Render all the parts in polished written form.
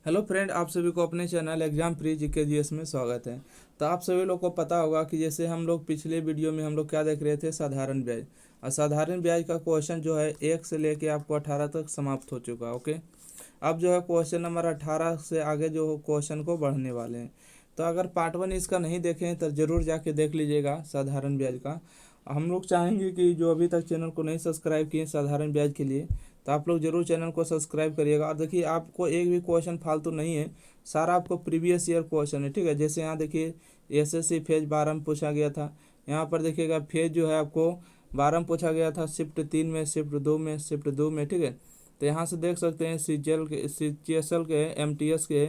Hello friend, आप सभी को अपने channel exam pre GK GS में स्वागत है। तो आप सभी लोग को पता होगा कि जैसे हम लोग पिछले वीडियो में हम लोग क्या देख रहे थे, साधारण ब्याज। और साधारण ब्याज का क्वेश्चन जो है 1 से लेके आपको 18 तक समाप्त हो चुका है। ओके, अब जो है क्वेश्चन नंबर 18 से आगे जो क्वेश्चन को बढ़ने वाले हैं। तो अगर पार्ट 1 इसका नहीं देखें तो ज़रूर जाके देख लीजिएगा साधारण ब्याज का। हम लोग चाहेंगे कि जो अभी तक चैनल को नहीं सब्सक्राइब किए साधारण ब्याज के लिए, तो आप लोग जरूर चैनल को सब्सक्राइब करिएगा। और देखिए, आपको एक भी क्वेश्चन फालतू नहीं है, सारा आपको प्रीवियस ईयर क्वेश्चन है। ठीक है, जैसे यहाँ देखिए एसएससी फेज 12 में पूछा गया था। यहाँ पर देखिएगा फेज जो है आपको 12 में पूछा गया था, शिफ्ट 3 में, शिफ्ट 2 में, शिफ्ट 2 में। ठीक है, तो यहाँ से देख सकते हैं सीजीएल के एमटीएस के।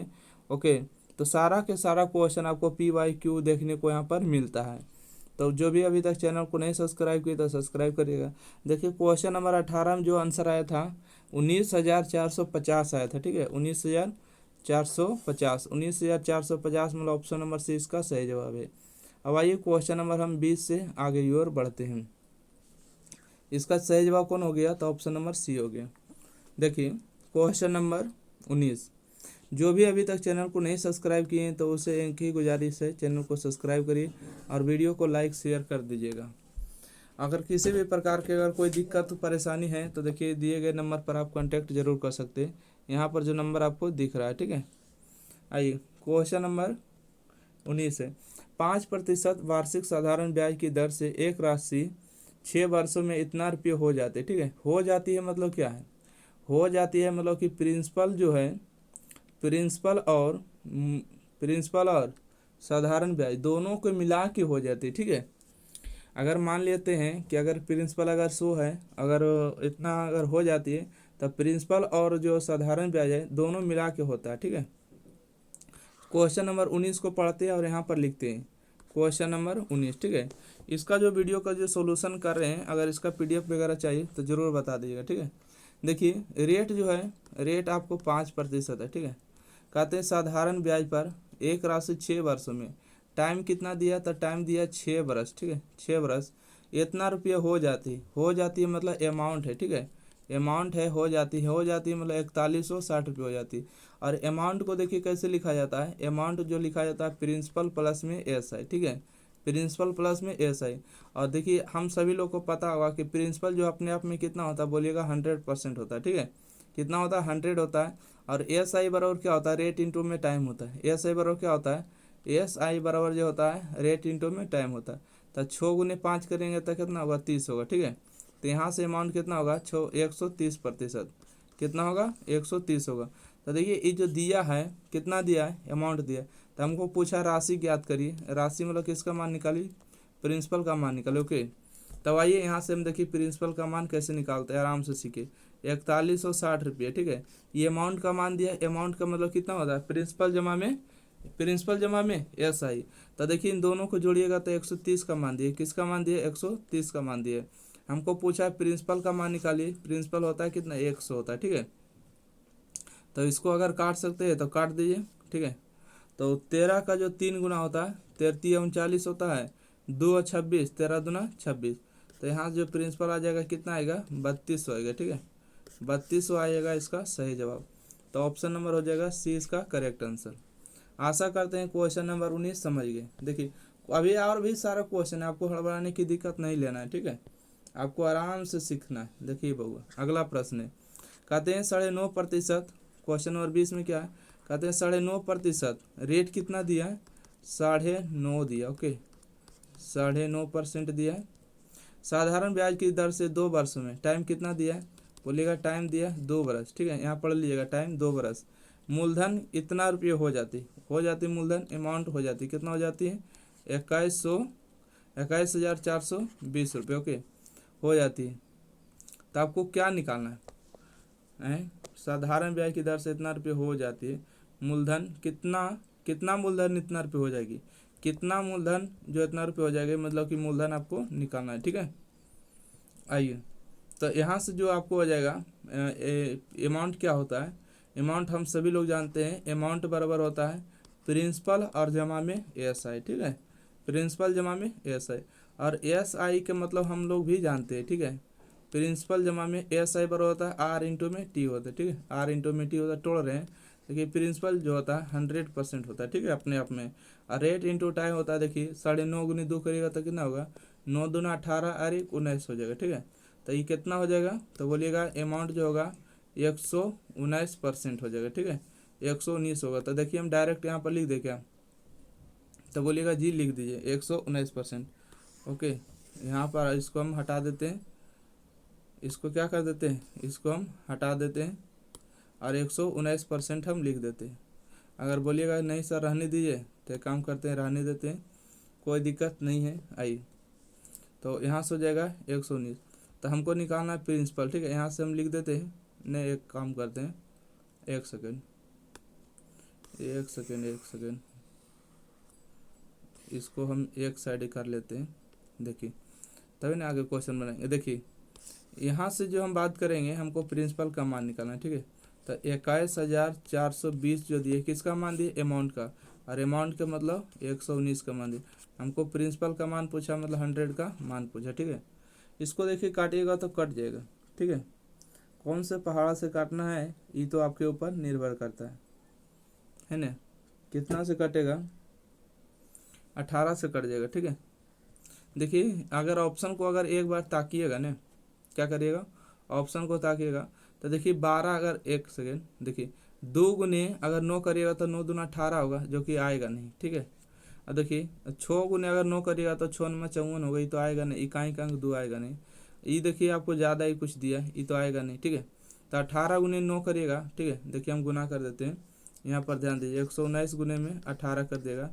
ओके, तो सारा के सारा क्वेश्चन आपको पीवाईक्यू देखने को यहाँ पर मिलता है। तो जो भी अभी तक चैनल को नहीं सब्सक्राइब किया तो सब्सक्राइब करिएगा। देखिए क्वेश्चन नंबर 18 में जो आंसर आया था 19,450 आया था। ठीक है, 19,450, 19,450 मतलब ऑप्शन नंबर सी इसका सही जवाब है। अब आइए क्वेश्चन नंबर हम 20 से आगे की ओर बढ़ते हैं। इसका सही जवाब कौन हो गया? तो ऑप्शन नंबर सी हो गया। देखिए क्वेश्चन नंबर 19, जो भी अभी तक चैनल को नहीं सब्सक्राइब किए हैं तो उसे एक ही गुजारिश है, चैनल को सब्सक्राइब करिए और वीडियो को लाइक शेयर कर दीजिएगा। अगर किसी भी प्रकार की अगर कोई दिक्कत परेशानी है तो देखिए दिए गए नंबर पर आप कांटेक्ट जरूर कर सकते हैं। यहाँ पर जो नंबर आपको दिख रहा है। ठीक है, आइए क्वेश्चन नंबर 19 है। 5% वार्षिक साधारण ब्याज की दर से एक राशि 6 वर्षों में इतना रुपये हो जाते। ठीक है, हो जाती है मतलब क्या है? हो जाती है मतलब कि प्रिंसिपल जो है, प्रिंसिपल और प्रिंसिपल और साधारण ब्याज दोनों को मिला के हो जाती है। ठीक है, अगर मान लेते हैं कि अगर प्रिंसिपल अगर 100 है, अगर इतना अगर हो जाती है, तब प्रिंसिपल और जो साधारण ब्याज है दोनों मिला के होता है। ठीक है, क्वेश्चन नंबर 19 को पढ़ते हैं और यहाँ पर लिखते हैं क्वेश्चन नंबर 19। ठीक है, इसका जो वीडियो का जो सोल्यूशन कर रहे हैं, अगर इसका पीडीएफ वगैरह चाहिए तो ज़रूर बता दीजिएगा। ठीक है, देखिए रेट जो है, रेट आपको 5% है। ठीक है, कहते हैं साधारण ब्याज पर एक राशि 6 वर्षों में, टाइम कितना दिया? तो टाइम दिया 6 बरस। ठीक है, 6 बरस इतना रुपये हो जाती है मतलब अमाउंट है। ठीक है, अमाउंट है, हो जाती है मतलब 4160 रुपये हो जाती है। और अमाउंट को देखिए कैसे लिखा जाता है, अमाउंट जो लिखा जाता है प्रिंसिपल प्लस में एस आई। ठीक है, प्रिंसिपल प्लस में एस आई। और देखिए हम सभी लोग को पता होगा कि प्रिंसिपल जो अपने आप में कितना होता है, बोलिएगा 100% होता है। ठीक है, कितना होता है? 100 होता है। और एस आई बराबर क्या होता है? रेट इंटू में टाइम होता है। एस आई बराबर क्या होता है? एस आई बराबर जो होता है रेट इंटू में टाइम होता है। तो 6 × 5 करेंगे तो कितना होगा? 30 होगा। ठीक है, तो यहाँ से अमाउंट कितना होगा? 130%। कितना होगा? 130 होगा। तो देखिए ये जो दिया है, कितना दिया है? अमाउंट दिया है। तो हमको पूछा राशि ज्ञात करिए। राशि मतलब किसका मान निकाली? प्रिंसिपल का मान निकाले। ओके, तब आइए यहाँ से हम देखिए प्रिंसिपल का मान कैसे निकालते हैं, आराम से सीखे। 4160 रुपये। ठीक है, ये अमाउंट का मान दिया। अमाउंट का मतलब कितना होता है? प्रिंसिपल जमा में एस आई। तो देखिए इन दोनों को जोड़िएगा तो 130 का मान दिए। किसका मान दिए? 130 का मान दिए। हमको पूछा है प्रिंसिपल का मान निकालिए। प्रिंसिपल होता है कितना? 100 होता है। ठीक है, तो इसको अगर काट सकते हैं तो काट दीजिए। ठीक है, तो 13 का जो 3 गुना होता है, 13 39 होता है, 2 26, 13 दूना 26। तो यहाँ जो प्रिंसिपल आ जाएगा कितना आएगा? 3200 आएगा। ठीक है, 3200 आएगा इसका सही जवाब। तो ऑप्शन नंबर हो जाएगा सी इसका करेक्ट आंसर। आशा करते हैं क्वेश्चन नंबर 19 समझ गए। देखिए अभी और भी सारा क्वेश्चन है, आपको हड़बड़ाने की दिक्कत नहीं लेना है। ठीक है, आपको आराम से सीखना है। देखिए बउआ अगला प्रश्न है, कहते हैं 9.5%। क्वेश्चन नंबर 20 में क्या है? कहते हैं 9.5% रेट कितना दिया है? 9.5 दिया। ओके, 9.5% दिया है। साधारण ब्याज की दर से 2 वर्षों में, टाइम कितना दिया है? बोलिएगा टाइम दिया 2 बरस। ठीक है, यहाँ पढ़ लीजिएगा टाइम 2 बरस। मूलधन इतना रुपये हो जाती मूलधन अमाउंट हो जाती कितना हो जाती है? 21,420 रुपये। ओके, हो जाती है। तो आपको क्या निकालना है? साधारण ब्याज की दर से इतना रुपये हो जाती है, मूलधन कितना, कितना मूलधन इतना रुपये हो जाएगी, कितना मूलधन जो इतना रुपये हो जाएगा, मतलब कि मूलधन आपको निकालना है। ठीक है, आइए तो यहाँ से जो आपको हो जाएगा अमाउंट क्या होता है? अमाउंट हम सभी लोग जानते हैं, अमाउंट बराबर होता है प्रिंसिपल और जमा में एस आई। ठीक है, प्रिंसिपल जमा में एस आई। और एस आई के मतलब हम लोग भी जानते हैं। ठीक है, प्रिंसिपल जमा में एस आई बराबर होता है आर इंटू में टी होता है। ठीक है, आर इंटू में टी होता है, तोड़ रहे हैं देखिए प्रिंसिपल जो होता है 100% होता है, ठीक है, अपने आप में। और रेट इंटू टाइम होता है, देखिए 9.5 गुनी 2 करिएगा तो कितना होगा, 9 दूना 18 और 19 हो जाएगा, ठीक है। तो ये कितना हो जाएगा, तो बोलिएगा अमाउंट जो होगा 119% हो जाएगा, ठीक है, 119 होगा। तो देखिए हम डायरेक्ट यहाँ पर लिख दे क्या, तो बोलिएगा जी लिख दीजिए 119%। ओके, यहाँ पर इसको हम हटा देते हैं, इसको क्या कर देते हैं, इसको हम हटा देते हैं और 119% हम लिख देते हैं। अगर बोलिएगा नहीं सर रहने दीजिए, तो एक काम करते हैं रहने देते हैं, कोई दिक्कत नहीं है। आई तो यहाँ से हो जाएगा 119। तो हमको निकालना है प्रिंसिपल, ठीक है, यहाँ से हम लिख देते हैं। नहीं एक काम करते हैं, एक सेकेंड, इसको हम एक साइड ही कर लेते हैं। देखिए तभी ना आगे क्वेश्चन बनाएंगे। देखिए यहाँ से जो हम बात करेंगे, हमको प्रिंसिपल का मान निकालना है, ठीक है। तो 21,420 जो दिए, किसका मान दिए, अमाउंट का, और अमाउंट का मतलब 119 का मान दिए। हमको प्रिंसिपल का मान पूछा, मतलब 100 का मान पूछा, ठीक है। इसको देखिए काटिएगा तो कट जाएगा, ठीक है। कौन से पहाड़ से काटना है ये तो आपके ऊपर निर्भर करता है ना। कितना से कटेगा, 18 से कट जाएगा, ठीक है। देखिए अगर ऑप्शन को अगर एक बार ताकिएगा ना, क्या करिएगा, ऑप्शन को ताकिएगा, तो देखिए 12, अगर एक सेकेंड, देखिए 2 गुने अगर 9 करिएगा तो 9 दूना 18 होगा, जो कि आएगा नहीं, ठीक है। और देखिए 6 गुने अगर 9 करिएगा तो 6 में 54 होगा, ये तो आएगा नहीं, इकाई का अंक 2 आएगा नहीं। ये देखिए आपको ज़्यादा ही कुछ दिया, ये तो आएगा नहीं, ठीक है। तो 18 गुने 9 करिएगा, ठीक है। देखिए हम गुना कर देते हैं, यहाँ पर ध्यान दीजिए, 119 गुने में 18 कर देगा,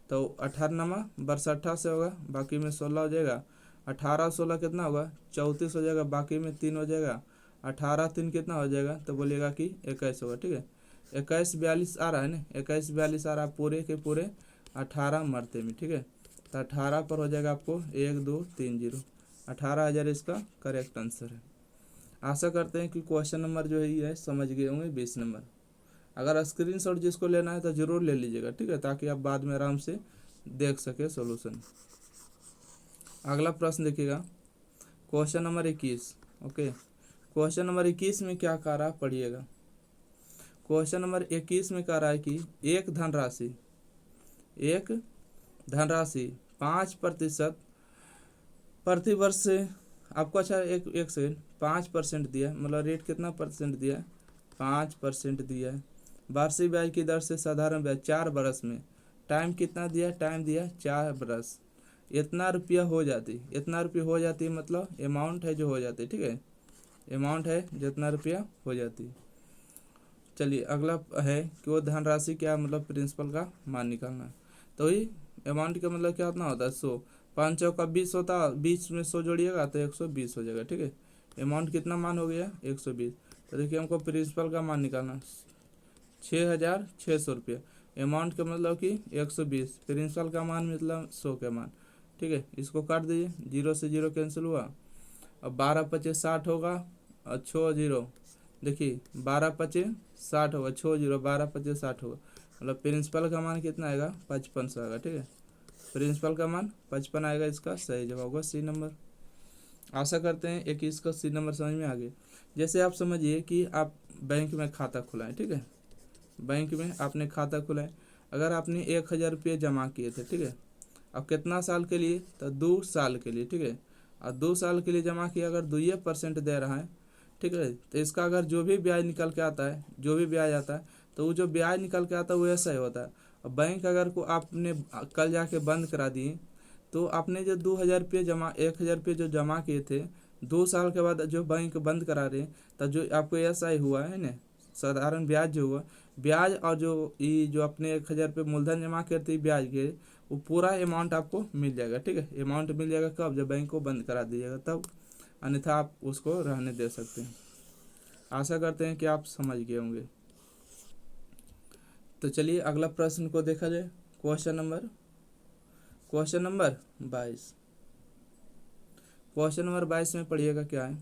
तो 18 62 से होगा, बाकी में 16 हो जाएगा। 18 16 कितना होगा, 34 हो जाएगा, बाकी में 3 हो जाएगा। 18 3 कितना हो जाएगा, तो बोलिएगा कि 21 होगा, ठीक है। 21 42 आ रहा है ना, 21 42 आ रहा है, पूरे के पूरे 18 मरते में, ठीक है। तो 18 पर हो जाएगा आपको 1 2 3 0, 18,000 इसका करेक्ट आंसर है। आशा करते हैं कि क्वेश्चन नंबर जो है ये समझ गए होंगे, 20 नंबर। अगर स्क्रीनशॉट जिसको लेना है तो ज़रूर ले लीजिएगा, ठीक है, ताकि आप बाद में आराम से देख सके सॉल्यूशन। अगला प्रश्न देखिएगा, question number 21। Okay, question number 21 में क्या कह रहा है पढ़िएगा। क्वेश्चन नंबर 21 में कह रहा है कि एक धनराशि 5% प्रतिवर्ष से आपको, अच्छा एक सेकेंड, 5% दिया, मतलब रेट कितना परसेंट दिया, 5% दिया है। वार्षिक ब्याज की दर से साधारण ब्याज 4 बरस में, टाइम कितना दिया, टाइम दिया 4 बरस, इतना रुपया हो जाती, इतना रुपये हो जाती, मतलब अमाउंट है जो हो जाती, ठीक है, अमाउंट है जितना रुपया हो जाती। चलिए अगला है कि वो धनराशि क्या, मतलब प्रिंसिपल का मान निकालना है। तो ही अमाउंट का मतलब क्या होता है 100, 5 का 20 होता है, 20 में 100 जोड़िएगा तो 120 हो जाएगा, ठीक है। अमाउंट कितना मान हो गया, 120। तो देखिए हमको प्रिंसिपल का मान निकालना, 6,600 रुपये, अमाउंट का मतलब कि 120, प्रिंसिपल का मान मतलब 100 का मान, ठीक है। इसको काट दीजिए, 0 से 0 कैंसिल हुआ, अब 12 25 60 होगा, और 6 0, देखिए 12 25 60 होगा, 6 0 12 25 60 होगा, मतलब प्रिंसिपल का मान कितना आएगा, 55 आएगा, ठीक है। प्रिंसिपल का मान 55 आएगा, इसका सही जवाब होगा सी नंबर। आशा करते हैं 21 का सी नंबर समझ में आ गया। जैसे आप समझिए कि आप बैंक में खाता खुलाएं, ठीक है, बैंक में आपने खाता खुलाए, अगर आपने 1,000 रुपये जमा किए थे, ठीक है। अब कितना साल के लिए, तो 2 साल के लिए, ठीक है। और 2 साल के लिए जमा किया, अगर 2% दे रहा है, ठीक है, तो इसका अगर जो भी ब्याज निकल के आता है, जो भी ब्याज आता है, तो वो जो ब्याज निकल के आता है वो ऐसा ही होता है। अब बैंक अगर को आपने कल जाके बंद करा दिए, तो आपने जो 2,000 रुपये जमा, 1,000 रुपये जो जमा किए थे, 2 साल के बाद जो बैंक बंद करा रहे, तो जो आपको ऐसा ही हुआ है ना, साधारण ब्याज जो हुआ, ब्याज और जो ये जो अपने 1,000 रुपये मूलधन जमा करते ब्याज के, वो पूरा अमाउंट आपको मिल जाएगा, ठीक है। अमाउंट मिल जाएगा कब, जब बैंक को बंद करा दीजिएगा तब, अन्यथा आप उसको रहने दे सकते हैं। आशा करते हैं कि आप समझ गए होंगे। तो चलिए अगला प्रश्न को देखा जाए, क्वेश्चन नंबर 22। क्वेश्चन नंबर 22 में पढ़िएगा क्या है,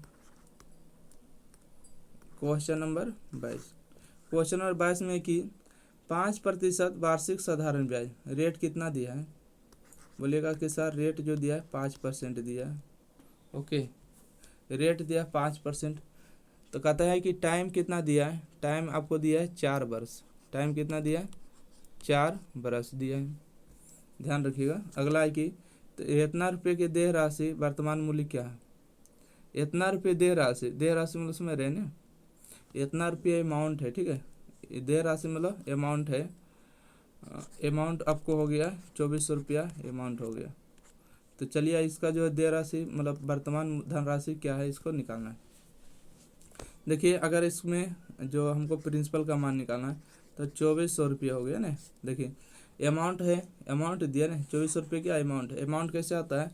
क्वेश्चन नंबर 22। क्वेश्चन नंबर 22 में कि 5% वार्षिक साधारण ब्याज, रेट कितना दिया है, बोलिएगा कि सर रेट जो दिया है 5% दिया है। ओके, रेट दिया 5%। तो कहता है कि टाइम कितना दिया है, टाइम आपको दिया है 4 वर्ष, टाइम कितना दिया है, 4 बरस दिया है, ध्यान रखिएगा। अगला है कि तो इतना रुपये की देय राशि वर्तमान मूल्य क्या है। इतना रुपये देय राशि मतलब समझ रहे हैं ना, इतना रुपये अमाउंट है, ठीक है। देय राशि मतलब अमाउंट है, अमाउंट आपको हो गया 2400 रुपया अमाउंट हो गया। तो चलिए इसका जो है देय राशि मतलब वर्तमान धनराशि क्या है इसको निकालना है। देखिए अगर इसमें जो हमको प्रिंसिपल का मान निकालना है तो 2400 रुपया हो गया ना। देखिए अमाउंट है, अमाउंट दिया ना 2400 रुपये क्या अमाउंट है। अमाउंट कैसे आता है,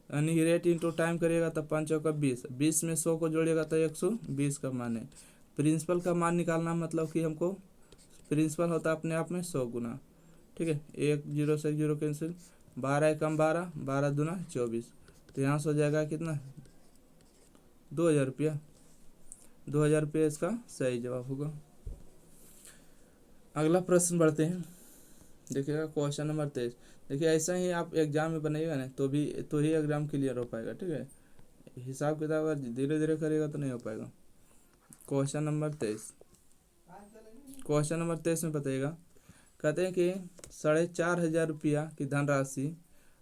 यानी रेट इंटू टाइम करिएगा तो 5 चौका 20, 20 में 100 को जोड़िएगा तो 120 का मान है। प्रिंसिपल का मान निकालना मतलब कि हमको प्रिंसिपल होता है अपने आप में 100 गुना, ठीक है। 1 0 से 1 0 कैंसिल, 12 कम 12, 12 दूना 24, तो यहाँ से हो जाएगा कितना 2000 रुपया। 2000 रुपया इसका सही जवाब होगा। अगला प्रश्न बढ़ते हैं, देखिएगा क्वेश्चन नंबर 23। देखिए ऐसा ही आप एग्जाम में बनाइएगा ना तो ही एग्जाम क्लियर हो पाएगा, ठीक है। हिसाब किताब अगर धीरे धीरे करेगा तो नहीं हो पाएगा। क्वेश्चन नंबर 23, क्वेश्चन नंबर 23 में बताइएगा, कहते हैं कि 4500 रुपया की धनराशि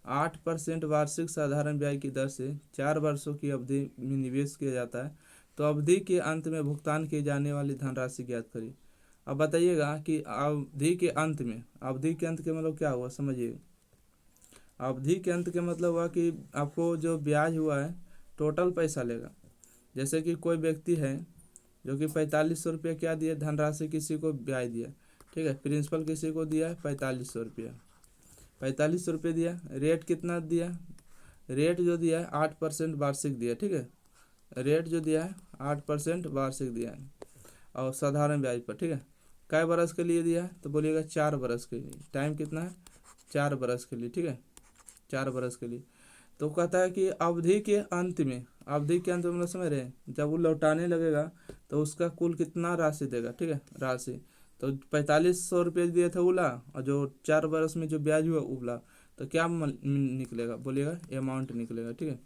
8% वार्षिक साधारण ब्याज की दर से 4 वर्षों की अवधि में निवेश किया जाता है, तो अवधि के अंत में भुगतान की जाने वाली धनराशि ज्ञात करिए। अब बताइएगा कि अवधि के अंत में, अवधि के अंत के मतलब क्या हुआ समझिए। अवधि के अंत के मतलब हुआ कि आपको जो ब्याज हुआ है टोटल पैसा लेगा। जैसे कि कोई व्यक्ति है जो कि 4500 रुपया क्या दिया धनराशि किसी को ब्याज दिया, ठीक है। प्रिंसिपल किसी को दिया है 4500 रुपया, 4500 रुपये दिया। रेट कितना दिया, रेट जो दिया है 8% वार्षिक दिया, ठीक है। रेट जो दिया है 8% वार्षिक दिया है और साधारण ब्याज पर, ठीक है। कै बरस के लिए दिया है तो बोलिएगा 4 बरस के लिए। टाइम कितना है 4 बरस के लिए, ठीक है, 4 बरस के लिए। तो कहता है कि अवधि के अंत में, अवधि के अंत में मतलब समझ रहे हैं जब वो लौटाने लगेगा तो उसका कुल कितना राशि देगा, ठीक है, राशि। तो 4500 रुपये दिया था उला, और जो 4 बरस में जो ब्याज हुआ उबला, तो क्या निकलेगा बोलिएगा अमाउंट निकलेगा, ठीक है,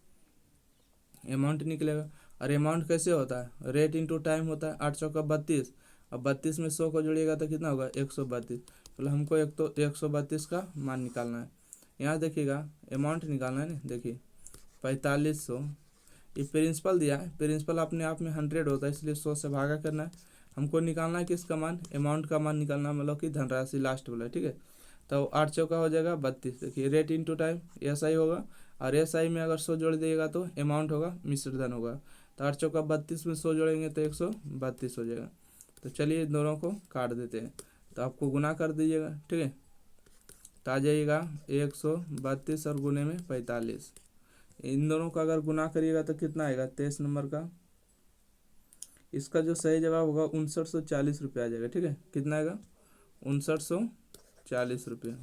अमाउंट निकलेगा। और अमाउंट कैसे होता है, रेट इंटू टाइम होता है। 8 चौका 32, अब 32 में 100 को जोड़िएगा तो कितना होगा 132, मतलब हमको 132 का मान निकालना है। यहाँ देखिएगा अमाउंट निकालना है ना, देखिए 4500, ये प्रिंसिपल दिया है, प्रिंसिपल अपने आप में 100 होता है इसलिए 100 से भागा करना है। हमको निकालना है किसका मान, अमाउंट का मान निकालना है, मतलब कि धनराशि लास्ट वाला, ठीक है। तो 8 चौका हो जाएगा 32, देखिए रेट इंटू टाइम SI होगा, और SI में अगर 100 जोड़ दिएगा तो अमाउंट होगा, मिश्र धन होगा। तो 8 चौका 32 में 100 जोड़ेंगे तो 132 हो जाएगा। तो चलिए दोनों को काट देते हैं, तो आपको गुना कर दीजिएगा, ठीक है। तो आ जाइएगा 132 और गुने में 45, इन दोनों का अगर गुना करिएगा तो कितना आएगा 23 नंबर का। इसका जो सही जवाब होगा 5940 रुपये आ जाएगा, ठीक है। कितना आएगा 5940 रुपये।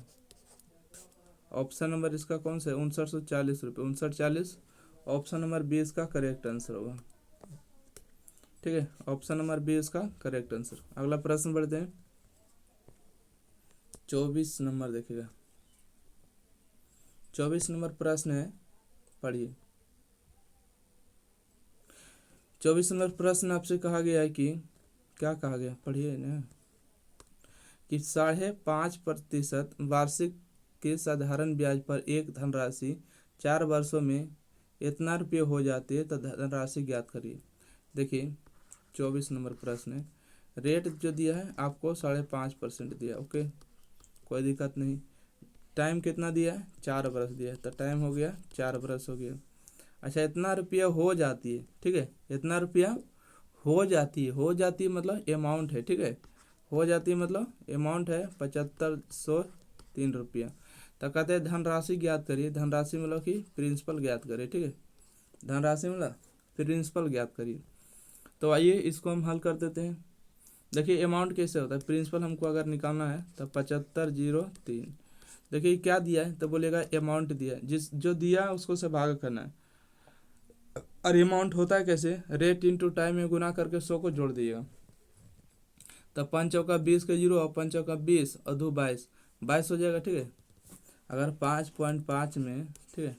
ऑप्शन नंबर इसका कौन सा है 5940 रुपये, 5940 ऑप्शन नंबर 20 का करेक्ट आंसर होगा, ठीक है। ऑप्शन नंबर 20 का करेक्ट आंसर। अगला प्रश्न बढ़ते हैं 24 नंबर, देखिएगा 24 नंबर प्रश्न है, पढ़िए। 24 नंबर प्रश्न आपसे कहा गया है कि क्या कहा गया, पढ़िए ना, कि 5.5% वार्षिक के साधारण ब्याज पर एक धनराशि 4 वर्षों में इतना रुपये हो जाती है तो धनराशि ज्ञात करिए। देखिए 24 नंबर प्रश्न है, रेट जो दिया है आपको 5.5% दिया, ओके, कोई दिक्कत नहीं। टाइम कितना दिया है 4 बरस दिया है, तो टाइम हो गया 4 बरस हो गया। अच्छा इतना रुपया हो जाती है, ठीक है, इतना रुपया हो जाती है मतलब अमाउंट है, ठीक है, हो जाती है मतलब अमाउंट है 7503 रुपया। तो कहते हैं धनराशि ज्ञात करिए, धनराशि मतलब कि प्रिंसिपल ज्ञात करिए, ठीक है, धनराशि मतलब प्रिंसिपल ज्ञात करिए। तो आइए इसको हम हल कर देते हैं। देखिए अमाउंट कैसे होता है, प्रिंसिपल हमको अगर निकालना है तो 7503, देखिए क्या दिया है तो बोलेगा अमाउंट दिया है, जिस जो दिया है उसको से भाग करना है। और अमाउंट होता है कैसे, रेट इंटू टाइम में गुना करके 100 को जोड़ दिएगा। तो 5 चौका 20 के 0 और 5 चौका 20 और 2 22 हो जाएगा, ठीक है। अगर 5.5 में, ठीक है,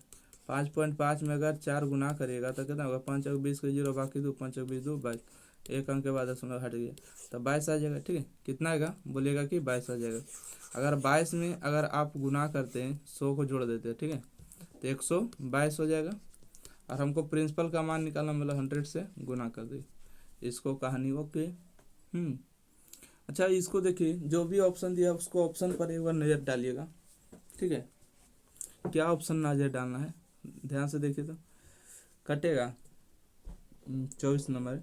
5.5 में अगर 4 गुना करिएगा तो कितना होगा 5 चौक 20 के 0 बाकी 2 5 चौक 20 2 22, 1 अंक के बाद दशमलव हट गया तो 22 आ जाएगा। ठीक है, कितना आएगा बोलिएगा कि 22 आ जाएगा। अगर 22 में अगर आप गुना करते हैं 100 को जोड़ देते हैं, ठीक है, तो 122 हो जाएगा। और हमको प्रिंसिपल का मान निकालना, मतलब 100 से गुना कर दे इसको। कहानी ओके। अच्छा, इसको देखिए, जो भी ऑप्शन दिया उसको ऑप्शन पर एक बार नज़र डालिएगा। ठीक है, क्या ऑप्शन नज़र डालना है ध्यान से देखिए। तो कटेगा 24 नंबर,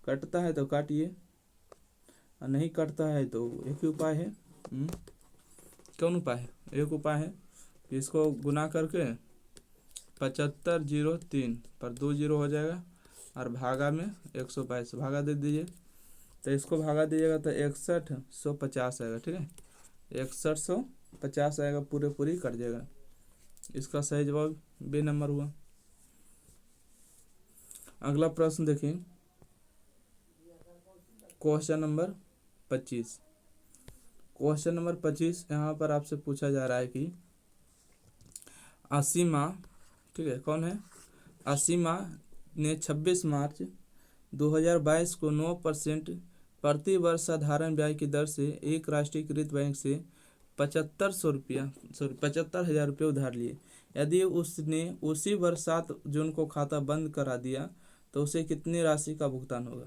कटता है तो काटिए, और नहीं कटता है तो एक ही उपाय है। कौन उपाय है? एक उपाय है कि इसको गुना करके 7503 पर 2 जीरो हो जाएगा, और भागा में 122 भागा दे दीजिए। तो इसको भागा दीजिएगा तो 6150 आएगा। ठीक है, 6150 आएगा, पूरे पूरी कट जाएगा। इसका सही जवाब बी नंबर हुआ। अगला प्रश्न देखिए, क्वेश्चन नंबर 25। क्वेश्चन नंबर 25 यहाँ पर आपसे पूछा जा रहा है कि असीमा, ठीक है, कौन है? असीमा ने 26 मार्च 2022 को 9% प्रति वर्ष साधारण ब्याज की दर से एक राष्ट्रीयकृत बैंक से 75,000 रुपये उधार लिए। यदि उसने उसी वर्ष 7 जून को खाता बंद करा दिया तो उसे कितनी राशि का भुगतान होगा?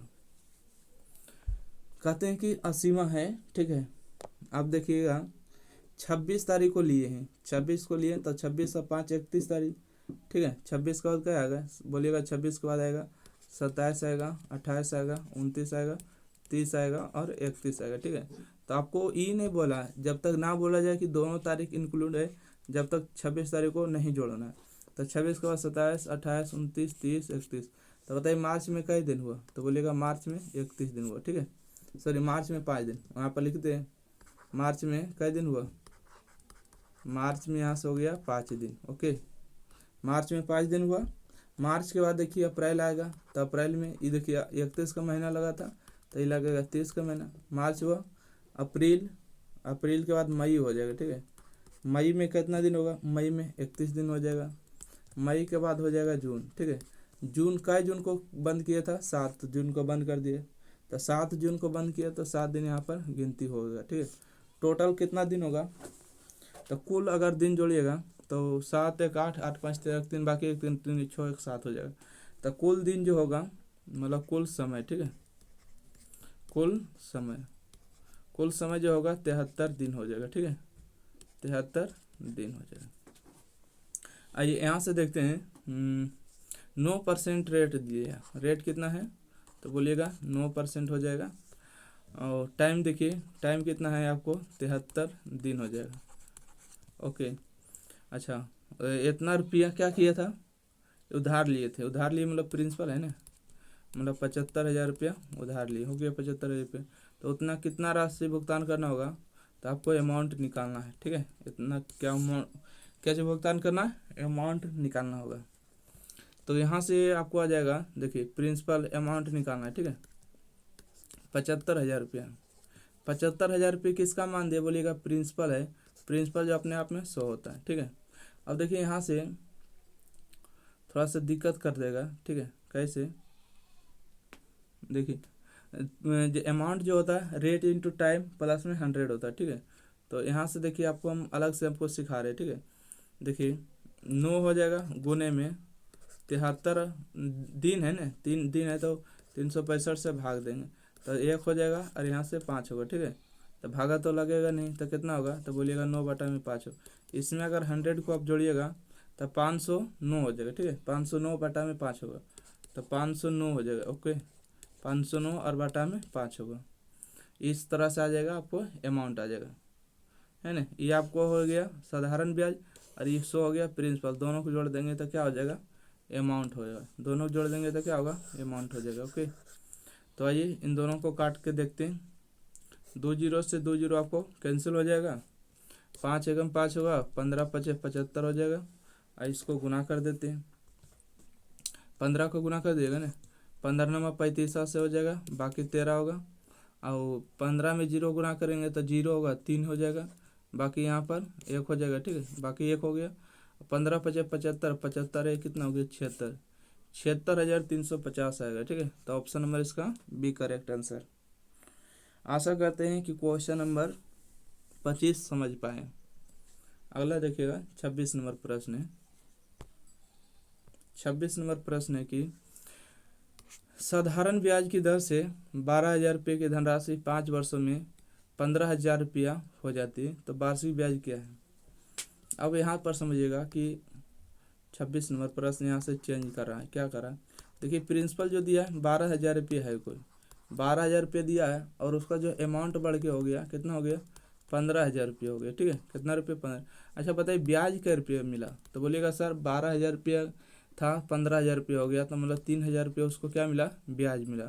कहते हैं कि असीमा है, ठीक है, आप देखिएगा 26 तारीख को लिए हैं, 26 को लिए तो 26 और 5 31 तारीख। ठीक है, 26 के बाद क्या आएगा बोलिएगा? 26 के बाद आएगा 27 आएगा, 28 आएगा, 29 आएगा, 30 आएगा और 31 आएगा। ठीक है, तो आपको ई नहीं बोला है, जब तक ना बोला जाए कि दोनों तारीख इंक्लूड है, जब तक 26 तारीख को नहीं जोड़ना है। तो 26 के बाद 27, 28, 29, 30, 31। तो बताइए मार्च में कई दिन हुआ? तो बोलिएगा मार्च में 31 दिन हुआ। ठीक है, सॉरी मार्च में 5 दिन, वहाँ पर लिखते हैं मार्च में कई दिन हुआ? मार्च में यहाँ से हो गया 5 दिन। ओके, मार्च में 5 दिन हुआ। मार्च के बाद देखिए अप्रैल आएगा, तो अप्रैल में ये देखिए 31 का महीना लगा था, तो ये लगेगा 30 का महीना। मार्च हुआ, अप्रैल, अप्रैल के बाद मई हो जाएगा। ठीक है, मई में कितना दिन होगा? मई में 31 दिन हो जाएगा। मई के बाद हो जाएगा जून। ठीक है, जून कई जून को बंद किया था? 7 जून को बंद कर दिए, तो 7 जून को बंद किया तो 7 दिन यहाँ पर गिनती होगा। ठीक है, टोटल कितना दिन होगा? तो कुल अगर दिन जोड़िएगा तो 7 1 8 8 5 13 3 बाकी 1 3 3 6 1 7 हो जाएगा। तो कुल दिन जो होगा मतलब कुल समय, ठीक है, कुल समय जो होगा 73 दिन हो जाएगा। ठीक है, 73 दिन हो जाएगा। आइए यहाँ से देखते हैं 9% रेट दिए, रेट कितना है? तो बोलिएगा 9% हो जाएगा। और टाइम देखिए, टाइम कितना है आपको? 73 दिन हो जाएगा। ओके, अच्छा, इतना रुपया क्या किया था? उधार लिए थे। उधार लिए मतलब प्रिंसिपल है ना, मतलब 75,000 रुपया उधार लिए, हो गया 75,000 रुपये। तो उतना कितना राशि भुगतान करना होगा? तो आपको अमाउंट निकालना है। ठीक है, इतना क्या कैसे भुगतान करना है? अमाउंट निकालना होगा। तो यहाँ से आपको आ जाएगा, देखिए प्रिंसिपल अमाउंट निकालना है। ठीक है, 75,000 रुपया। 75,000 रुपये किसका मान दिया बोलिएगा? प्रिंसिपल है। प्रिंसिपल जो अपने आप में 100 होता है। ठीक है, अब देखिए यहाँ से थोड़ा सा दिक्कत कर देगा। ठीक है, कैसे? देखिए जो अमाउंट जो होता है रेट इंटू टाइम प्लस में 100 होता है। ठीक है, तो यहाँ से देखिए आपको हम अलग से हमको सिखा रहे हैं। ठीक है, देखिए 9 हो जाएगा गुने में 73 दिन है ना, 3 दिन है तो 365 से भाग देंगे तो 1 हो जाएगा, और यहाँ से 5 होगा। ठीक है, तो भागा तो लगेगा नहीं, तो कितना होगा? तो बोलिएगा 9/5 हो। इसमें अगर 100 को आप जोड़िएगा तो 509 हो जाएगा। ठीक है, 509/5 होगा, तो 509 हो जाएगा। ओके, 509 और बटा में 5 होगा। इस तरह से आ जाएगा, आपको अमाउंट आ जाएगा, है ना। ये आपको हो गया साधारण ब्याज, और ये 100 हो गया प्रिंसिपल। दोनों को जोड़ देंगे तो क्या हो जाएगा? अमाउंट हो जाएगा। दोनों को जोड़ देंगे तो क्या होगा? अमाउंट हो जाएगा। ओके, तो आइए इन दोनों को काट के देखते हैं। 2 जीरो से 2 जीरो आपको कैंसिल हो जाएगा, 5 एकम 5 होगा, 15 5 75 हो जाएगा। और इसको गुना कर देते हैं, 15 को गुना कर दिएगा ना, 15 नंबर 35 से हो जाएगा, बाकी 13 होगा। और 15 में 0 गुना करेंगे तो 0 होगा, 3 हो जाएगा, बाकी यहाँ पर 1 हो जाएगा। ठीक है, बाकी 1 हो गया। 15 5 75, 75 कितना हो गया? 76। 76,350 आएगा। ठीक है, तो ऑप्शन नंबर इसका बी करेक्ट आंसर। आशा करते हैं कि क्वेश्चन नंबर 25 समझ पाए। अगला देखिएगा 26 नंबर प्रश्न है। 26 नंबर प्रश्न है कि साधारण ब्याज की दर से 12,000 रुपये की धनराशि 5 वर्षों में 15,000 रुपया हो जाती है, तो वार्षिक ब्याज क्या है। अब यहाँ पर समझिएगा कि 26 नंबर प्रश्न यहाँ से चेंज कर रहा है। क्या कर रहा है, देखिए प्रिंसिपल जो दिया है 12,000 रुपये है, कोई 12,000 रुपये दिया है और उसका जो अमाउंट बढ़ के हो गया, कितना हो गया, 15,000 रुपये हो गया। ठीक है, कितना रुपये, 15। अच्छा बताइए ब्याज क्या रुपये मिला, तो बोलिएगा सर 12,000 रुपया था, 15,000 रुपये हो गया, तो मतलब 3,000 रुपये उसको क्या मिला, ब्याज मिला।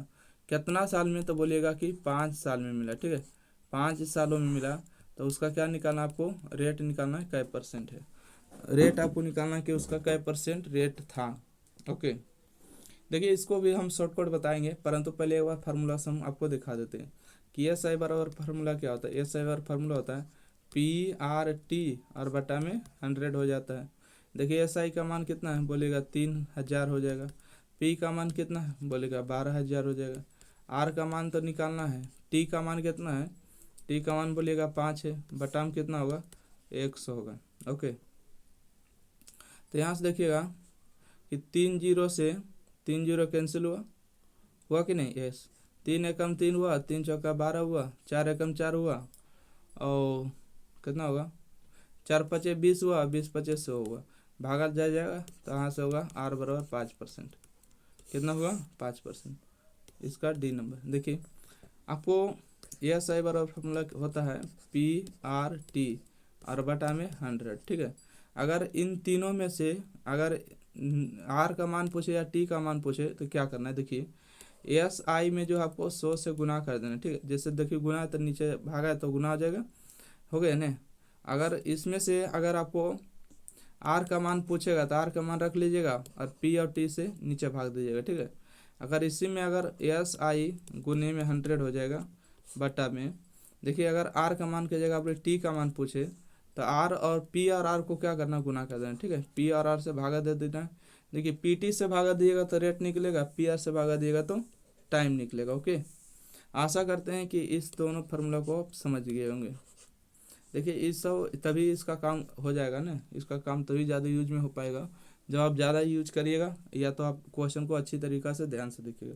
कितना साल में, तो बोलिएगा कि 5 साल में मिला। ठीक है, 5 सालों में मिला, तो उसका क्या निकालना, आपको रेट निकालना है, कै परसेंट है रेट आपको निकालना कि उसका कै परसेंट रेट था। ओके, देखिए इसको भी हम शॉर्टकट बताएंगे, परंतु पहले एक बार फार्मूला से हम आपको दिखा देते हैं कि एस आई बराबर फार्मूला क्या होता है। एस आई बराबर फार्मूला होता है PRT और बटा में 100 हो जाता है। देखिए एस आई का मान कितना है, बोलेगा 3,000 हो जाएगा। P का मान कितना है, बोलेगा 12,000 हो जाएगा। R का मान तो निकालना है। T का मान कितना है, T का मान बोलेगा 5 है, बटा में कितना होगा, 100 होगा। ओके, तो यहाँ से देखिएगा कि 3 जीरो से 3 जीरो कैंसिल हुआ कि नहीं, यस। 3 एकम 3 हुआ, 3 चौका 12 हुआ, 4 एकम 4 हुआ, और कितना होगा, 4 पचे 20 हुआ, 20 पचे 100 हुआ, भागा जाएगा, तो यहाँ से होगा R बराबर 5%। कितना होगा, 5%। इसका डी नंबर देखिए, आपको एस आई बराबर फॉर्मूला होता है PRT और बटा में 100। ठीक है, अगर इन तीनों में से अगर R का मान पूछे या T का मान पूछे तो क्या करना है, देखिए एस आई में जो आपको 100 से गुना कर देना। ठीक है, जैसे देखिए गुना तो नीचे भागा है तो गुना हो जाएगा, हो गया ना। अगर इसमें से अगर आपको R का मान पूछेगा तो R का मान रख लीजिएगा और P और T से नीचे भाग दीजिएगा। ठीक है, अगर इसी में अगर एस आई गुने में 100 हो जाएगा बटा में, देखिए अगर R का मान की जगह आपने T का मान पूछे तो R और P और R को क्या करना, गुना कर देना। ठीक है, P और R से भागा दे देना। देखिए PT से भागा दिएगा तो रेट निकलेगा, PR से भागा दिएगा तो टाइम निकलेगा। ओके, आशा करते हैं कि इस दोनों फार्मूला को आप समझ गए होंगे। देखिए इस सब तभी इसका काम हो जाएगा ना, इसका काम तभी ज़्यादा यूज में हो पाएगा जब आप ज़्यादा यूज करिएगा, या तो आप क्वेश्चन को अच्छी तरीक़ा से ध्यान से देखिएगा।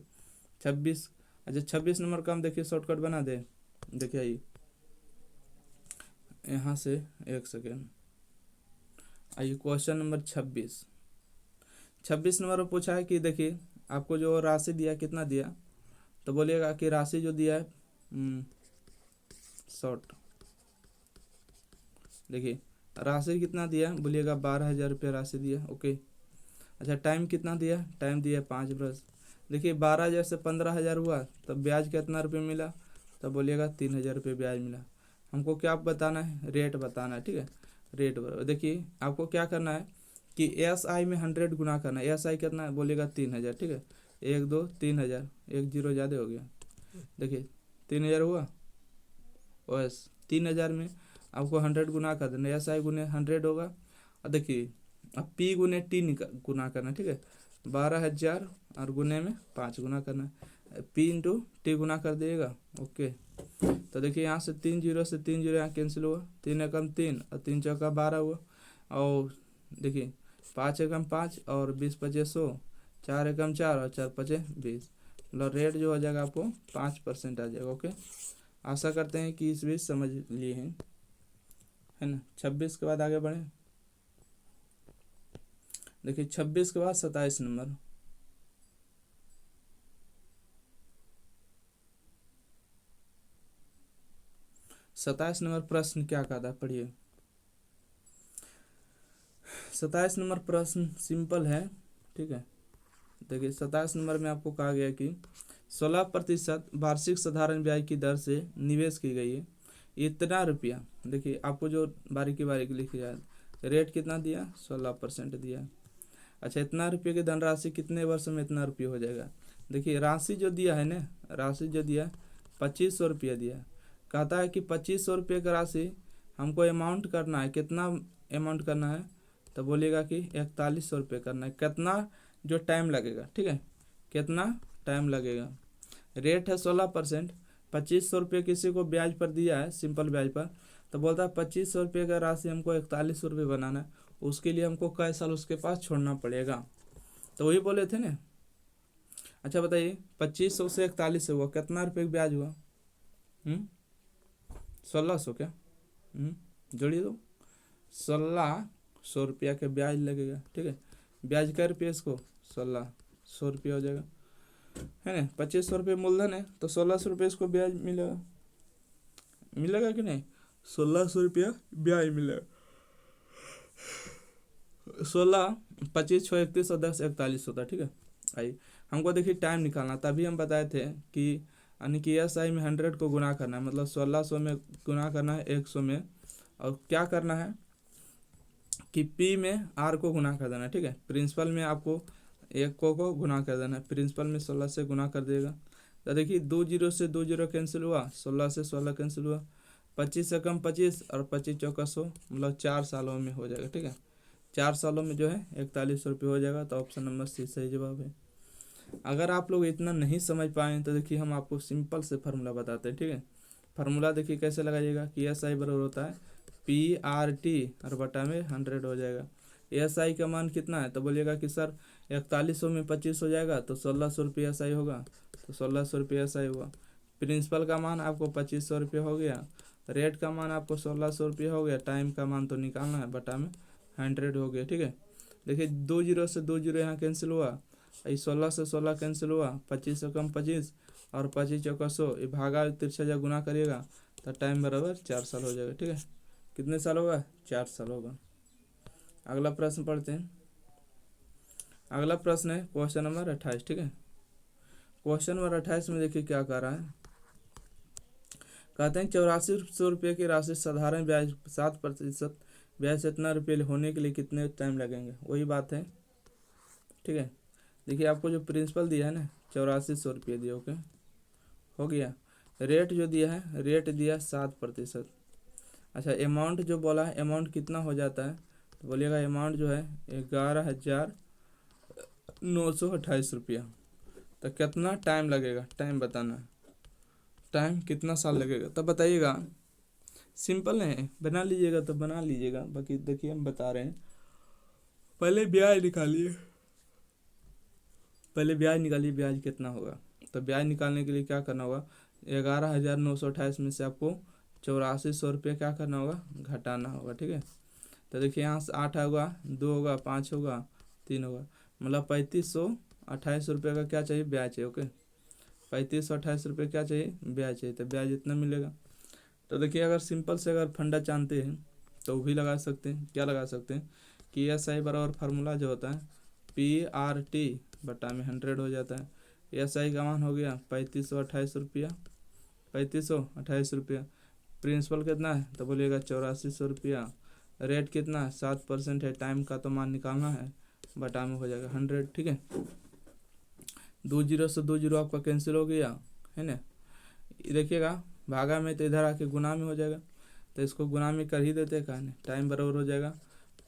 26, अच्छा 26 नंबर का हम देखिए शॉर्टकट बना दे। देखिए आइए यहाँ से, एक सेकेंड, आइए क्वेश्चन नंबर 26 नंबर पर पूछा है कि देखिए आपको जो राशि दिया कितना दिया, तो बोलिएगा कि राशि जो दिया है शॉर्ट, देखिए राशि कितना दिया, बोलिएगा 12,000 रुपये राशि दिया। ओके, अच्छा टाइम कितना दिया, टाइम दिया 5 वर्ष। देखिए 12,000 से 15,000 हुआ, तब ब्याज कितना रुपये मिला, तब बोलिएगा 3,000 रुपये ब्याज मिला। हमको क्या बताना है, रेट बताना है। ठीक है, रेट बराबर, देखिए आपको क्या करना है कि एस आई में 100 गुना करना है। एस आई कितना है, बोलेगा 3,000। ठीक है, 1 2 3,000, 1 जीरो ज़्यादा हो गया। देखिए 3,000 हुआ, बस 3,000 में आपको 100 गुना कर देना, एस आई गुने 100 होगा। और देखिए अब P गुने T गुना करना। ठीक है, 12,000 और गुने में 5 गुना करना, P इंटू T गुना कर दिएगा। ओके, तो देखिए यहाँ से 3 जीरो से 3 जीरो यहाँ कैंसिल हुआ, 3 एकम 3 और 3 चौका 12 हुआ, और देखिए 5 एकम 5 और 20 पचे 100, 4 एकम 4 और 4 पचे 20, मतलब रेट जो हो जाएगा आपको 5% आ जाएगा। ओके, आशा करते हैं कि इस बीच समझ लिए हैं, है ना। 26 के बाद आगे बढ़े, देखिए 26 के बाद 27 नंबर, प्रश्न क्या कहता है, पढ़िए। 27 नंबर प्रश्न सिंपल है। ठीक है, देखिए 27 नंबर में आपको कहा गया कि 16% वार्षिक साधारण ब्याज की दर से निवेश की गई है, इतना रुपया। देखिए आपको जो बारीकी बारीकी लिखी जाए, रेट कितना दिया, 16% दिया। अच्छा इतना रुपये की धनराशि कितने वर्ष में इतना रुपये हो जाएगा। देखिए राशि जो दिया है ना, राशि जो दिया 2,500 रुपया दिया, कहता है कि 2,500 रुपये का राशि हमको अमाउंट करना है, कितना अमाउंट करना है, तो बोलिएगा कि 4,100 रुपये करना है। कितना जो टाइम लगेगा, ठीक है, कितना टाइम लगेगा। रेट है 16%, 2500 रुपये किसी को ब्याज पर दिया है, सिंपल ब्याज पर, तो बोलता है 2500 रुपये का राशि हमको 41 रुपये बनाना है, उसके लिए हमको कै साल उसके पास छोड़ना पड़ेगा, तो वही बोले थे ना। अच्छा बताइए 2500 से 41 हुआ, कितना रुपये का ब्याज हुआ? 1600 क्या? जोड़िए तो 1600 रुपया का ब्याज लगेगा, ठीक है। ब्याज कै रुपये इसको? 1600 रुपया हो जाएगा, है ना। 2500 रुपये मूलधन है तो 1600 रुपये इसको ब्याज मिलेगा, मिलेगा कि नहीं? 1600 रुपया ब्याज मिलेगा। 16, 25, 6, 31 और 10, 41 होता है, ठीक है। आइए हमको देखिए टाइम निकालना, तभी हम बताए थे कि यानी कि एस आई में 100 को गुना करना है, मतलब 1600 में गुना करना है 100 में, और क्या करना है कि पी में आर को गुना कर देना है, ठीक है। प्रिंसिपल में आपको एक को गुना कर देना है, प्रिंसिपल में 16 से गुना कर देगा, तो देखिए 2 जीरो से 2 जीरो कैंसिल हुआ, 16 से 16 कैंसिल हुआ, 25 से कम 25 और 25 चौका 100, मतलब 4 सालों में हो जाएगा, ठीक है। 4 सालों में जो है 41 रुपये हो जाएगा, तो ऑप्शन नंबर सी सही जवाब है। अगर आप लोग इतना नहीं समझ पाए तो देखिए हम आपको सिंपल से फार्मूला बताते हैं, ठीक है। फार्मूला देखिए कैसे लगाइएगा कि एस आई बराबर होता है पी आर टी और बटा में 100 हो जाएगा। एस आई का मान कितना है, तो बोलिएगा कि सर 4100 में 25 हो जाएगा तो 1600 रुपये एस आई होगा, तो 1600 रुपये एस आई हुआ। प्रिंसिपल का मान आपको 2500 रुपये हो गया, रेट का मान आपको 1600 रुपये हो गया, टाइम का मान तो निकालना है, बटा में 100 हो गया, ठीक है। देखिए 2 जीरो से 2 जीरो यहाँ कैंसिल हुआ, 16 से 16 कैंसिल हुआ, 25 से कम 25 और 25 चौका 100, ये भागा तिरछा जा गुना करिएगा तो टाइम बराबर 4 साल हो जाएगा, ठीक है। कितने साल होगा? 4 साल होगा। अगला प्रश्न पढ़ते हैं। अगला प्रश्न है क्वेश्चन नंबर 28, ठीक है। क्वेश्चन नंबर 28 में देखिए क्या कह रहा है, कहते हैं 8400 रुपये की राशि साधारण ब्याज 7% ब्याज से इतना रुपये होने के लिए कितने टाइम लगेंगे, वही बात है, ठीक है। देखिए आपको जो प्रिंसिपल दिया है ना 8400 रुपये दिया, ओके हो गया। रेट जो दिया है, रेट दिया 7%। अच्छा अमाउंट जो बोला है, अमाउंट कितना हो जाता है, तो बोलिएगा अमाउंट जो है 11,928 रुपया। तो कितना टाइम लगेगा, टाइम बताना है, टाइम कितना साल लगेगा, तब बताइएगा। सिंपल है, बना लीजिएगा तो बना लीजिएगा, बाकी देखिए हम बता रहे हैं। पहले ब्याज निकालिए, पहले ब्याज निकालिए, ब्याज कितना होगा। तो ब्याज निकालने के लिए क्या करना होगा, 11,928 में से आपको 8400 रुपये क्या करना होगा, घटाना होगा, ठीक है। तो देखिए यहाँ से 8 होगा, 2 होगा, 5 होगा, 3 होगा, मतलब 3528 रुपये का क्या चाहिए, ब्याज चाहिए, ओके। 3528 रुपये क्या चाहिए, ब्याज चाहिए, तो ब्याज इतना मिलेगा। तो देखिए अगर सिंपल से अगर फंडा जानते हैं तो वो भी लगा सकते हैं, क्या लगा सकते हैं कि एस आई बराबर फार्मूला जो होता है पी आर टी बटा में 100 हो जाता है। एस आई का मान हो गया 3528 रुपया, 3528 रुपया। प्रिंसिपल कितना है, तो बोलिएगा 8400 रुपया। रेट कितना है, 7% है, टाइम का तो मान निकालना है, बटा में हो जाएगा 100, ठीक है। 2 जीरो से 2 जीरो आपका कैंसिल हो गया, है ना। देखिएगा भागा में तो इधर आके गुना में हो जाएगा, तो इसको गुना में कर ही देते हैं, नहीं टाइम बराबर हो जाएगा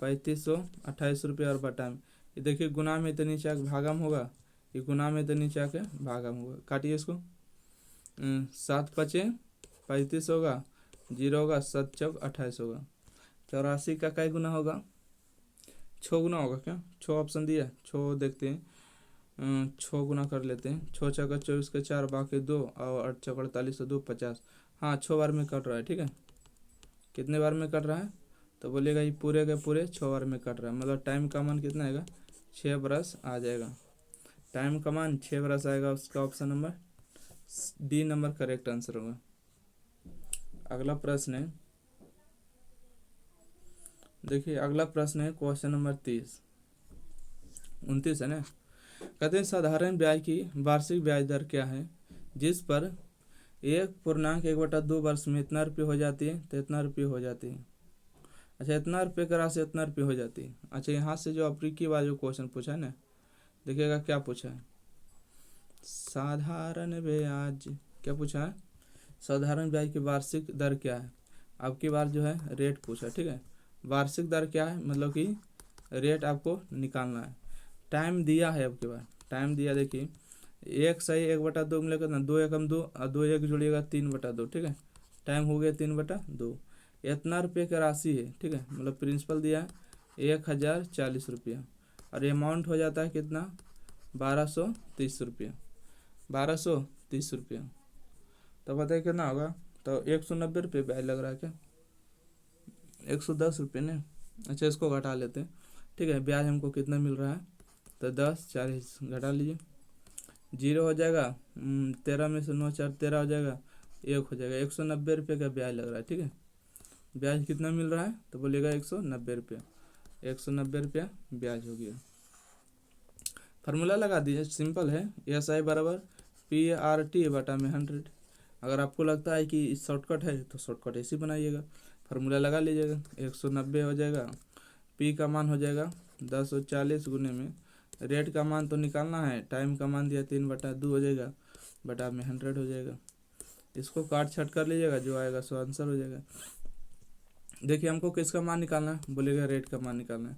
3528 रुपया और बटा में, ये देखिए गुना में तो नीचे आके भागा में होगा, ये गुना में तो नीचे आके भागा में होगा, काटिए इसको। 7 पचे 35 होगा, 0 होगा, 7 चौक 28 होगा। 84 का कई गुना होगा, 6 गुना होगा क्या, 6 ऑप्शन दिया, 6 देखते हैं, 6 गुना कर लेते हैं। 6 चौका 24 के 4 बाकी 2 और 8 चौक 48 2 50, हाँ 6 बार में कट रहा है, ठीक है। कितने बार में कट रहा है, तो बोलिएगा ये पूरे के पूरे 6 बार में कट रहा है, मतलब टाइम का मान कितना आएगा, 6 बरस आ जाएगा। टाइम का मान 6 बरस आएगा, उसका option number D number correct answer होगा। अगला प्रश्न है, देखिए अगला प्रश्न है क्वेश्चन नंबर 29 है ना। कहते हैं साधारण ब्याज की वार्षिक ब्याज दर क्या है जिस पर 1.1/2 वर्ष में इतना रुपये हो जाती है, तो इतना रुपये हो जाती है। अच्छा इतना रुपये का राशि इतना रुपये हो जाती है। अच्छा यहाँ से जो अफ्रीकी वाला जो क्वेश्चन पूछा है ना, देखिएगा क्या पूछा है, साधारण ब्याज क्या पूछा है, साधारण ब्याज की वार्षिक दर क्या है। अब की बार जो है रेट पूछा, ठीक है। वार्षिक दर क्या है, मतलब कि रेट आपको निकालना है। टाइम दिया है, अब के बाद टाइम दिया, देखिए 1/1/2 मिलेगा ना, 2 एकम 2 और 2 1 जोड़िएगा 3/2, ठीक है। टाइम हो गया 3/2। इतना रुपये का राशि है, ठीक है, मतलब प्रिंसिपल दिया है 1040 रुपया, और अमाउंट हो जाता है कितना, 1230 रुपया, 1230 रुपया। तो बताइए कितना होगा, तो 190 रुपये ब्याज लग रहा है क्या, 110 रुपये ने। अच्छा, इसको घटा लेते हैं, ठीक है। ब्याज हमको कितना मिल रहा है, तो 10/40 घटा लीजिए, 0 हो जाएगा, 13 में से 9 4 13 हो जाएगा, 1 हो जाएगा, 190 रुपये का ब्याज लग रहा है, ठीक है। ब्याज कितना मिल रहा है, तो बोलिएगा 190 रुपया, 190 रुपया ब्याज हो गया। फार्मूला लगा दीजिए, सिंपल है, SI बराबर PRT/100। अगर आपको लगता है कि शॉर्टकट है तो शॉर्टकट ऐसे बनाइएगा, फार्मूला लगा लीजिएगा, 190 हो जाएगा, P का मान हो जाएगा 1040 गुने में, रेट का मान तो निकालना है, टाइम का मान दिया 3/2 हो जाएगा, बटा में 100 हो जाएगा। इसको काट छट कर लीजिएगा, जो आएगा सो आंसर हो जाएगा। देखिए हमको किसका मान निकालना है, बोलेगा रेट का मान निकालना है।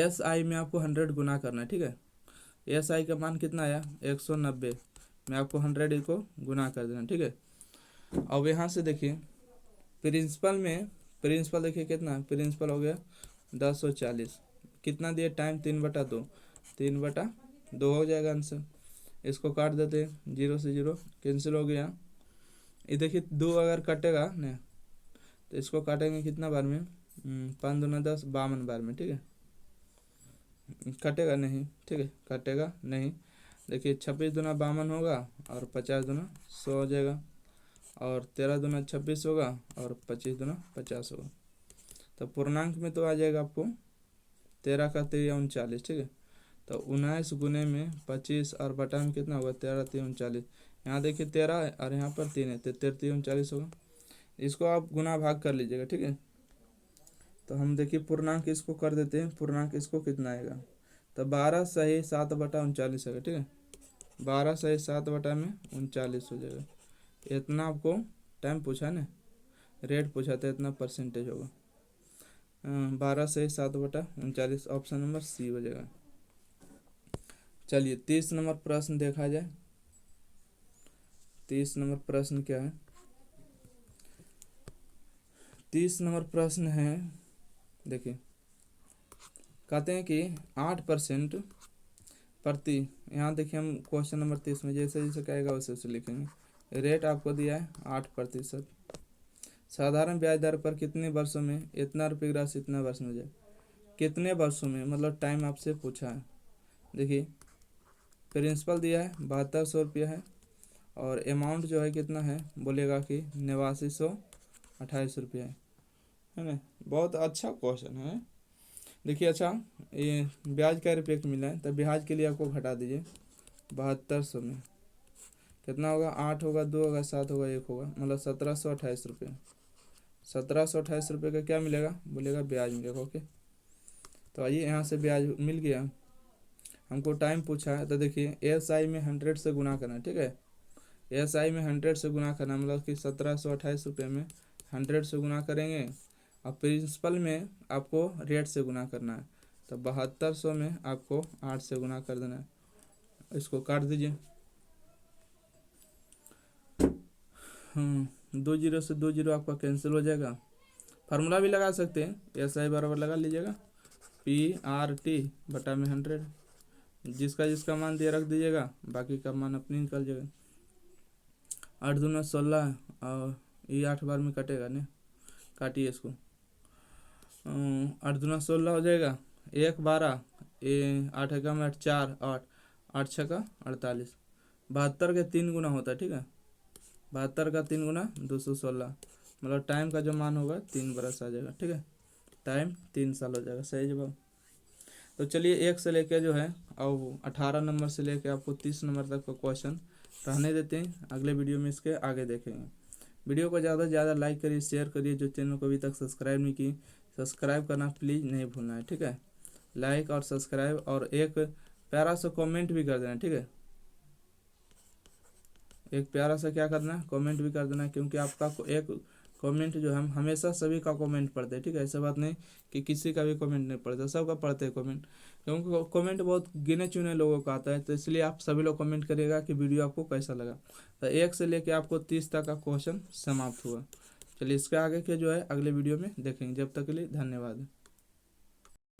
SI में आपको 100 गुना करना है, ठीक है। SI का मान कितना आया, 190 में आपको 100 को गुना कर देना, ठीक है। अब यहाँ से देखिए प्रिंसिपल में, प्रिंसिपल देखिए कितना, प्रिंसिपल हो गया 1040, कितना दिए टाइम 3/2, 3/2 हो जाएगा आंसर। इसको काट देते हैं, 0 से 0 कैंसिल हो गया। ये देखिए 2 अगर कटेगा नहीं तो इसको काटेंगे कितना बार में, 5 दूना 10, 52 बार में, ठीक है। कटेगा नहीं, ठीक है, कटेगा नहीं। देखिए 26 दूना 52 होगा, और 50 दूना 100 हो जाएगा, और 13 दूना 26 होगा, और 25 दूना 50 होगा। तो पूर्णांक में तो आ जाएगा आपको 13 का 3 39, ठीक है। तो 19 गुने में 25 और बटा में कितना होगा, 13 3 39। यहाँ देखिए 13 है और यहाँ पर 3 है, तो 13 3 39 होगा। इसको आप गुना भाग कर लीजिएगा, ठीक है। तो हम देखिए पूर्णांक इसको कर देते हैं, पूर्णांक इसको कितना आएगा, तो 12 सही 7/39 आएगा, ठीक है। 12 सही 7/39 हो जाएगा। इतना आपको टाइम पूछा ना, रेट पूछा था, इतना परसेंटेज होगा। 12 सही 7/39, ऑप्शन नंबर C हो जाएगा। चलिए 30 नंबर प्रश्न देखा जाए। 30 नंबर प्रश्न क्या है, 30 नंबर प्रश्न है, देखिए कहते हैं कि 8% प्रति, यहाँ देखिए हम क्वेश्चन नंबर 30 में जैसे जैसे कहेगा वैसे वैसे लिखेंगे। रेट आपको दिया है 8%, साधारण ब्याज दर पर कितने वर्षों में इतना रुपये की राशि इतना वर्ष में हो जाए, कितने वर्षों में, मतलब टाइम आपसे पूछा है। देखिए प्रिंसिपल दिया है 7200 रुपया है, और अमाउंट जो है कितना है, बोलेगा कि 8928 रुपया है ना। बहुत अच्छा क्वेश्चन है। देखिए अच्छा, ये ब्याज का रुपये मिला है, तो ब्याज के लिए आपको घटा दीजिए 7200 में कितना होगा, 8 होगा, 2 होगा, 7 होगा, 1 होगा, मतलब 1728 रुपये। 1728 रुपये का क्या मिलेगा, बोलेगा ब्याज मिलेगा, ओके। तो आइए यहाँ से ब्याज मिल गया। हमको टाइम पूछा है, तो देखिए SI में 100 से गुना करना है, ठीक है। SI में 100 से गुना करना, मतलब कि 1728 रुपये में 100 से गुना करेंगे, और प्रिंसिपल में आपको रेट से गुना करना है, तो 7200 में आपको 8 से गुना कर देना है। इसको काट दीजिए, 2 0 से 2 0 आपका कैंसिल हो जाएगा। फार्मूला भी लगा सकते हैं, SI बराबर लगा लीजिएगा PRT/100, जिसका जिसका मान दिया रख दीजिएगा, बाकी का मान अपनी निकल जाएगा। 8 दूना 16, और ये 8 बार में कटेगा नहीं, काटिए इसको, 8 दूना 16 हो जाएगा, 1 12, ये 8 एकम 8 4 8, 8 6 48, 72 के 3 गुना होता है, ठीक है। 72 का 3 गुना 216, मतलब टाइम का जो मान होगा 3 बरस आ जाएगा, ठीक है। टाइम 3 साल हो जाएगा, सही जवाब। तो चलिए 1 से लेकर जो है अब 18 नंबर से लेकर आपको 30 नंबर तक का क्वेश्चन रहने देते हैं, अगले वीडियो में इसके आगे देखेंगे। वीडियो को ज़्यादा से ज़्यादा लाइक करिए, शेयर करिए, जो चैनल को अभी तक सब्सक्राइब नहीं की सब्सक्राइब करना प्लीज़ नहीं भूलना है, ठीक है। लाइक और सब्सक्राइब, और एक प्यारा सा कमेंट भी कर देना, ठीक है। एक प्यारा सा क्या करना है, कमेंट भी कर देना, क्योंकि आपका एक कमेंट जो हम हमेशा सभी का कमेंट पढ़ते हैं, ठीक है। ऐसा बात नहीं कि किसी का भी कमेंट नहीं पढ़ते, सबका पढ़ते हैं कमेंट, क्योंकि कमेंट बहुत गिने चुने लोगों का आता है। तो इसलिए आप सभी लोग कमेंट करिएगा कि वीडियो आपको कैसा लगा। तो 1 से लेके आपको 30 तक का क्वेश्चन समाप्त हुआ। चलिए इसके आगे के जो है अगले वीडियो में देखेंगे। जब तक के लिए धन्यवाद।